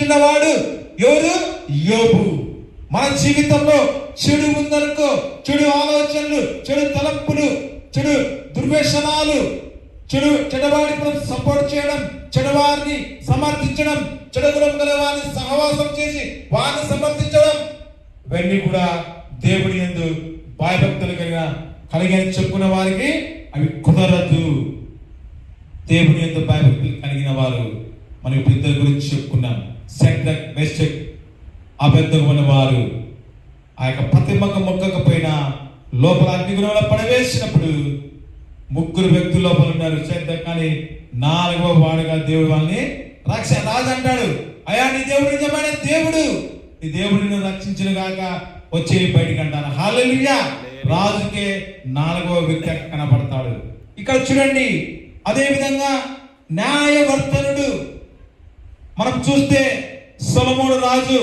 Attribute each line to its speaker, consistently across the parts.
Speaker 1: సరిదిద్దుచున్నవాడు ఎవరు? యోబు. మన జీవితంలో చెడు ఉందనుకో, చెడు ఆలోచనలు, చెడు తలంపులు, చెడు దుర్వ్యసనాలు, చెడవాడికి సపోర్ట్ చేయడం, చెడవారిని సమర్థించడం, చెడు గుణం గల వారిని సహవాసం చేసి వారిని సమర్థించడం, ఇవన్నీ కూడా దేవుడి యందు భయభక్తులు కలిగిన చెప్పుకున్న వారికి అవి కుదరదు. దేవుని యందు భయభక్తులు కలిగిన వారు, మనం ఇప్పుడు ఇద్దరి గురించి చెప్పుకున్నాం. షడ్రక్, మేషక్, అబేద్నెగో అనే వారు ఆ యొక్క ప్రతిమకు మొక్కకపోయినా లోపల అగ్నిగుణంలో పడవేసినప్పుడు ముగ్గురు వ్యక్తులు లోపల ఉన్నారు. షడ్రక్ అని 4వ వాడుగా దేవుడు వాళ్ళని రాజు అంటాడు, అయ్యా నీ దేవుడు నిజమైన దేవుడు, ఈ దేవుడు నిన్ను రక్షించిన గాక వచ్చే బయటికి అంటాను. హల్లెలూయా. రాజుకే 4వ వ్యక్తి కనపడతాడు. ఇక్కడ చూడండి, అదే విధంగా న్యాయవర్తనుడు. మనం చూస్తే సొలొమోను రాజు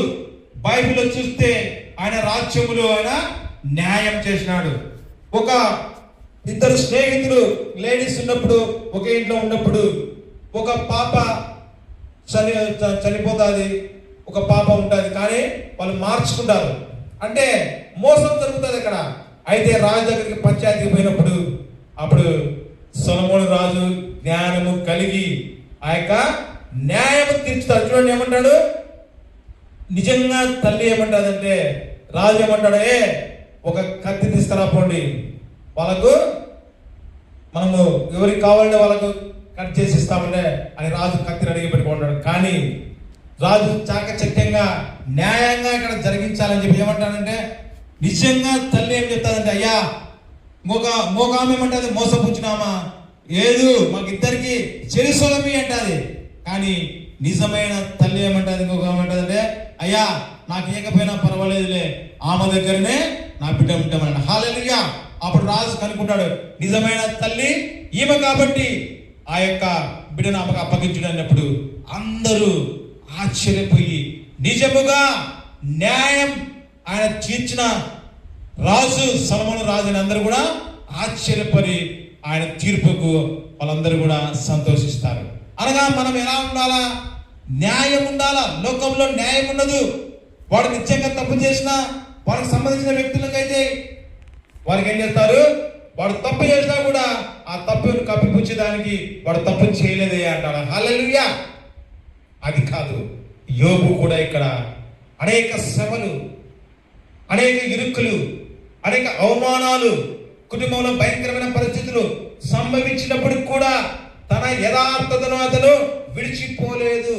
Speaker 1: బైబిల్లో చూస్తే ఆయన రాజ్యములో ఆయన న్యాయం చేసినాడు. ఒక ఇద్దరు స్నేహితులు లేడీస్ ఉన్నప్పుడు, ఒకే ఇంట్లో ఉన్నప్పుడు ఒక పాప చనిపోతుంది, ఒక పాప ఉంటుంది, కానీ వాళ్ళు మార్చుకుంటారు. అంటే మోసం జరుగుతుంది అక్కడ. అయితే రాజు దగ్గరికి పంచాయతీకి పోయినప్పుడు అప్పుడు సొలొమోను రాజు జ్ఞానము కలిగి ఆ యొక్క న్యాయము తీర్చుతాడు. చూడండి ఏమంటాడు, నిజంగా తల్లి ఏమంటాడంటే, రాజు ఏమంటాడు, ఒక కత్తి తీసుకురాపోండి, వాళ్ళకు మనము ఎవరికి కావాలంటే వాళ్ళకు కట్ చేసి ఇస్తామంటే అని రాజు కత్తిని అడిగి పెట్టుకుంటాడు. కానీ రాజు చాకచక్యంగా న్యాయంగా ఇక్కడ జరిగించాలని చెప్పి ఏమంటాడంటే, నిజంగా తల్లి ఏం చెప్తాదంటే, అయ్యా మోక ఆమె ఏమంటుంది, మోసపుచ్చినామా ఏదు మాకిద్దరికి చెరిసొలమి అంటది. కానీ నిజమైన తల్లి ఏమంటది, ఇంకొక ఏమంటదంటే, అయ్యా నాకు ఏకపోయినా పర్వాలేదులే, ఆమె దగ్గరనే నా బిడ్డ ఉంటామన్న. హల్లెలూయా. అప్పుడు రాజు కనుక్కుంటాడు, నిజమైన తల్లి ఈమె కాబట్టి ఆ యొక్క బిడ్డను ఆమెకు అప్పగించడం అన్నప్పుడు అందరూ ఆశ్చర్యపోయి, నిజముగా న్యాయం ఆయన తీర్చిన రాజు సొలొమోను రాజు అని అందరూ కూడా ఆశ్చర్యపడి ఆయన తీర్పుకు వాళ్ళందరూ కూడా సంతోషిస్తారు. అనగా మనం ఎలా ఉండాలా? న్యాయం ఉండాలా. లోకంలో న్యాయం ఉండదు. వాడు నిత్యంగా తప్పు చేసినా వాడికి సంబంధించిన వ్యక్తులకైతే వారికి ఏం చేస్తారు, వాడు తప్పు చేసినా కూడా ఆ తప్పును కప్పిపుచ్చేదానికి వాడు తప్పు చేయలేదే అంటాడు. హల్లెలూయా. అది కాదు, యోబు కూడా ఇక్కడ అనేక శ్రమలు, అనేక ఇరుకులు, అనేక అవమానాలు, కుటుంబంలో భయంకరమైన పరిస్థితులు సంభవించినప్పుడు కూడా తన యథార్థతను అతను విడిచిపోలేదు.